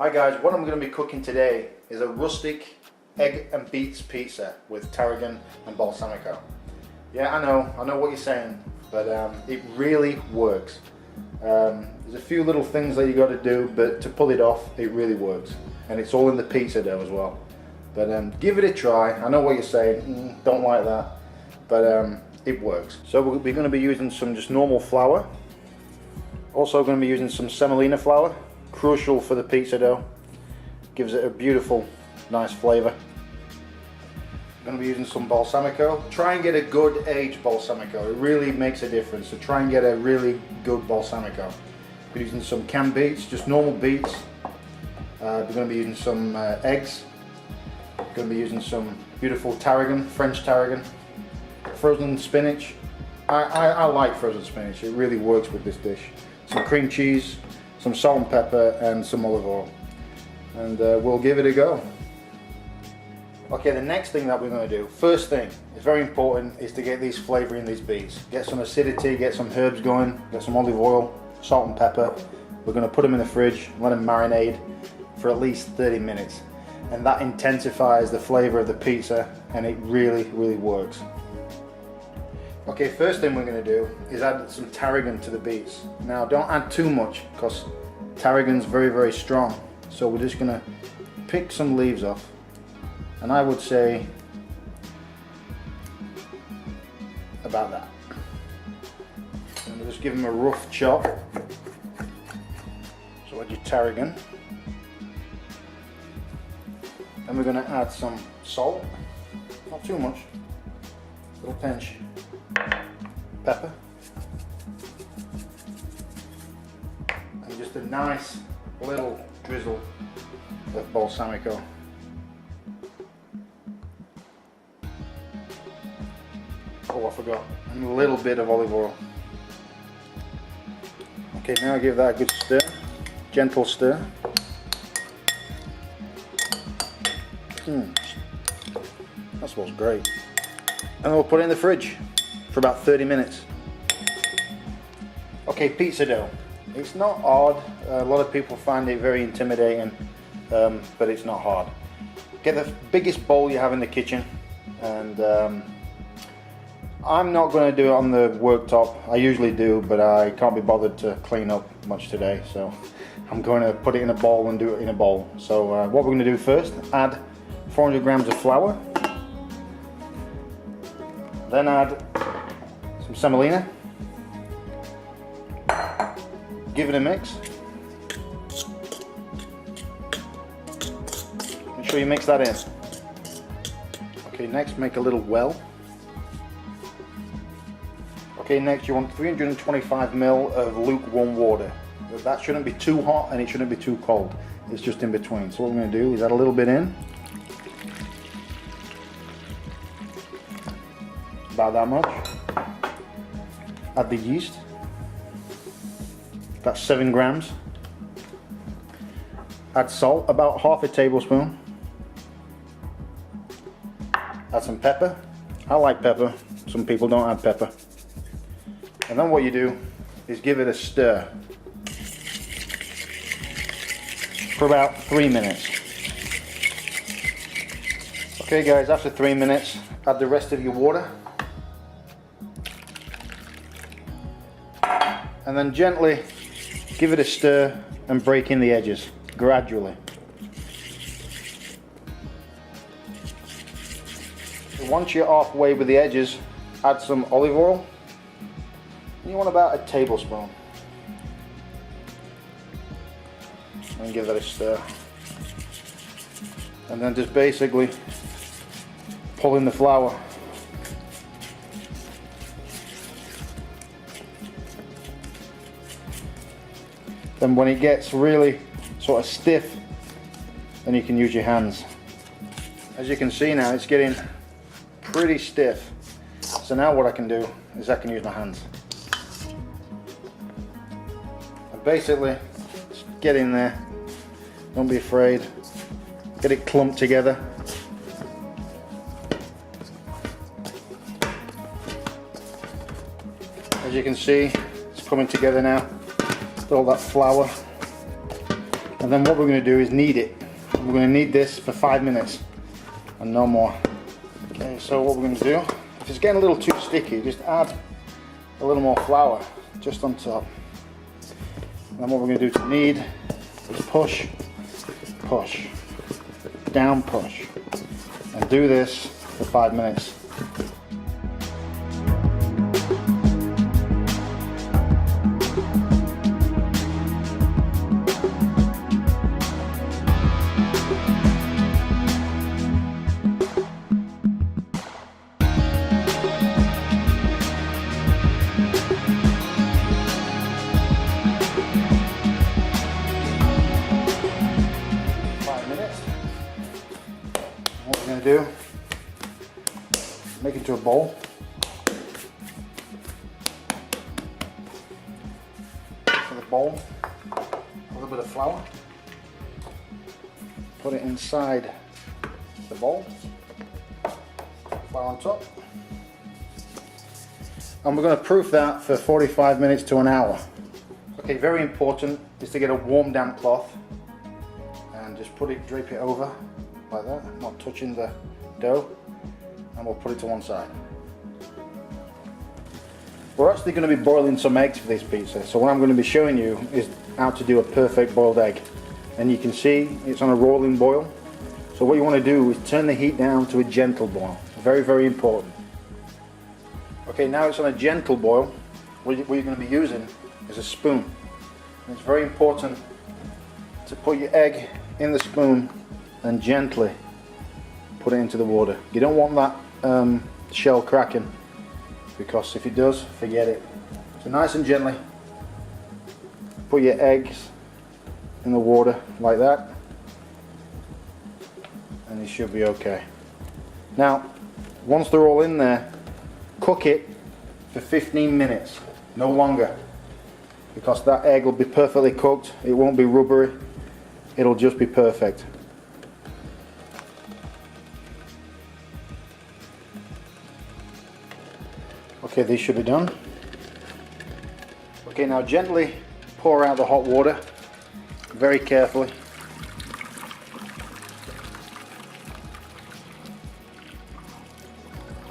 Hi guys, what I'm going to be cooking today is a rustic egg and beets pizza with tarragon and balsamico. Yeah, I know what you're saying, but it really works. There's a few little things that you got to do, but to pull it off, it really works. And it's all in the pizza dough as well. But give it a try. I know what you're saying, don't like that, but it works. So we're going to be using some just normal flour. Also going to be using some semolina flour. Crucial for the pizza dough, gives it a beautiful, nice flavour. I'm going to be using some balsamico. Try and get a good aged balsamico, it really makes a difference, so try and get a really good balsamico. We're using some canned beets, just normal beets. We're going to be using some eggs. We're going to be using some beautiful tarragon, French tarragon, frozen spinach. I like frozen spinach, it really works with this dish. Some cream cheese, some salt and pepper, and some olive oil, and we'll give it a go. Okay, the next thing that we're going to do, first thing, is very important, is to get these flavour in these beets. Get some acidity, get some herbs going, get some olive oil, salt and pepper. We're going to put them in the fridge, let them marinate for at least 30 minutes, and that intensifies the flavour of the pizza, and it really works. Okay, first thing we're going to do is add some tarragon to the beets. Now don't add too much because tarragon's very strong, so we're just going to pick some leaves off, and I would say about that. And we'll just give them a rough chop. So add your tarragon, and we're going to add some salt, not too much, a little pinch. Pepper, and just a nice little drizzle of balsamico. Oh, I forgot, and a little bit of olive oil. Okay, now give that a good stir, gentle stir. That smells great. And then we'll put it in the fridge for about 30 minutes. Okay, pizza dough. It's not hard. A lot of people find it very intimidating, but it's not hard. Get the biggest bowl you have in the kitchen, and I'm not going to do it on the worktop. I usually do, but I can't be bothered to clean up much today, so I'm going to put it in a bowl and do it in a bowl. So what we're going to do first, add 400 grams of flour, then add some semolina, give it a mix. Make sure you mix that in. Okay, next make a little well. Okay, next you want 325 ml of lukewarm water. That shouldn't be too hot and it shouldn't be too cold. It's just in between. So what we're going to do is add a little bit in. About that much. Add the yeast, that's 7 grams. Add salt, about half a tablespoon. Add some pepper. I like pepper, some people don't add pepper. And then what you do is give it a stir for about 3 minutes. Okay guys, after 3 minutes, add the rest of your water. And then gently give it a stir and break in the edges gradually. So once you're halfway with the edges, add some olive oil. You want about a tablespoon. And give that a stir. And then just basically pull in the flour. Then when it gets really sort of stiff, then you can use your hands. As you can see now, it's getting pretty stiff. So now what I can do is I can use my hands. And basically, just get in there, don't be afraid, get it clumped together. As you can see, it's coming together now. All that flour And then what we're going to do is knead it. We're going to knead this for 5 minutes and no more. Okay, so what we're going to do, if it's getting a little too sticky, just add a little more flour just on top. And then what we're going to do to knead is push, push, down push, and do this for 5 minutes. What we're going to do, make it into a bowl. For the bowl, a little bit of flour. Put it inside the bowl. Flour on top. And we're going to proof that for 45 minutes to an hour. Okay, very important is to get a warm damp cloth and just drape it over like that, not touching the dough, and we'll put it to one side. We're actually going to be boiling some eggs for this pizza, so what I'm going to be showing you is how to do a perfect boiled egg. And you can see it's on a rolling boil, so what you want to do is turn the heat down to a gentle boil. Very, very important. Okay, now it's on a gentle boil. What you're going to be using is a spoon. And it's very important to put your egg in the spoon and gently put it into the water. You don't want that shell cracking, because if it does, forget it. So nice and gently put your eggs in the water like that, and it should be okay. Now once they're all in there, cook it for 15 minutes, no longer, because that egg will be perfectly cooked. It won't be rubbery, it'll just be perfect. Okay, these should be done. Okay, now gently pour out the hot water, very carefully.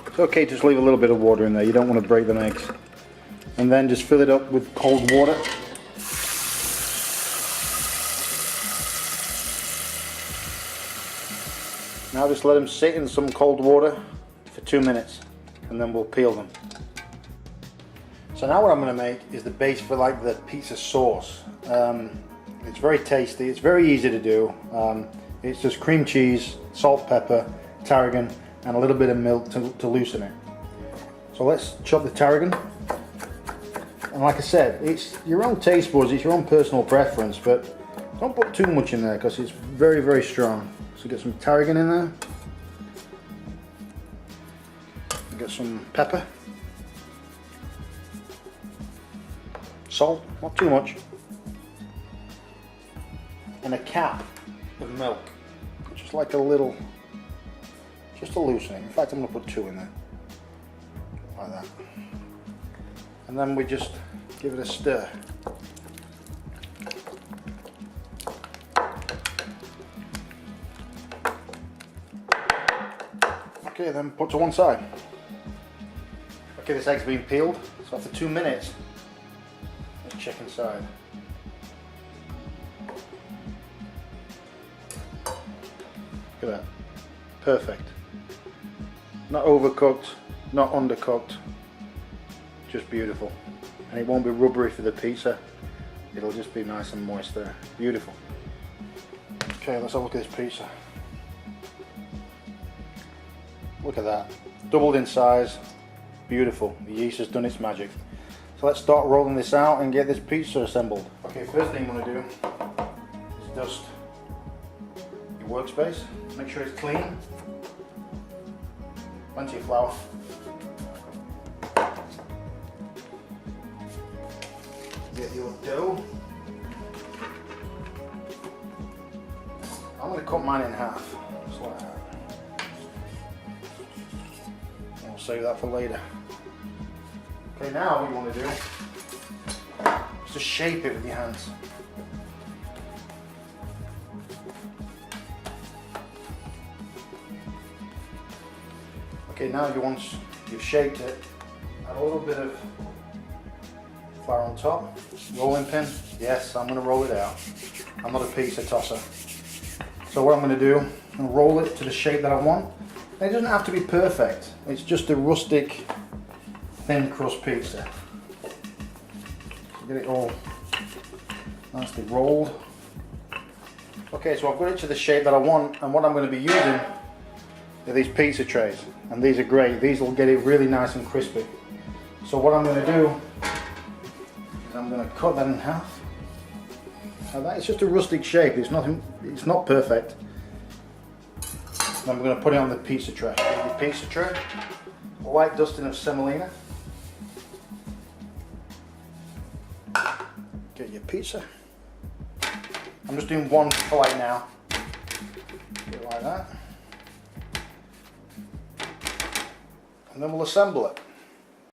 It's okay to just leave a little bit of water in there, you don't want to break the eggs. And then just fill it up with cold water. Now just let them sit in some cold water for 2 minutes, and then we'll peel them. So now what I'm going to make is the base for like the pizza sauce. It's very tasty, it's very easy to do. It's just cream cheese, salt, pepper, tarragon, and a little bit of milk to loosen it. So let's chop the tarragon. And like I said, it's your own taste buds, it's your own personal preference, but don't put too much in there because it's very, very strong. So get some tarragon in there. Get some pepper. Salt, not too much. And a cap of milk. Just like a little, just to loosen it. In fact, I'm going to put 2 in there. Like that. And then we just give it a stir. Okay, then put to one side. Okay, this egg's been peeled, so after 2 minutes, let's check inside. Look at that, perfect. Not overcooked, not undercooked, just beautiful. And it won't be rubbery for the pizza, it'll just be nice and moist there, beautiful. Okay, let's have a look at this pizza. Look at that, doubled in size, beautiful. The yeast has done its magic. So let's start rolling this out and get this pizza assembled. Okay, first thing I'm going to do is dust your workspace. Make sure it's clean. Plenty of flour. Get your dough. I'm going to cut mine in half, just like that. And we'll save that for later. Okay, now what you want to do is just shape it with your hands. Okay, now once you've shaped it, add a little bit of flour on top. Rolling pin, yes, I'm going to roll it out. I'm not a pizza tosser. So what I'm going to do, I'm going to roll it to the shape that I want. And it doesn't have to be perfect. It's just a rustic, thin crust pizza. So get it all nicely rolled. Okay, so I've got it to the shape that I want, and what I'm going to be using are these pizza trays, and these are great. These will get it really nice and crispy. So what I'm going to do is I'm going to cut that in half. Now that is just a rustic shape. It's not perfect. And I'm going to put it on the pizza tray. Get your pizza tray, a light dusting of semolina. Get your pizza. I'm just doing one fillet now. Do it like that. And then we'll assemble it.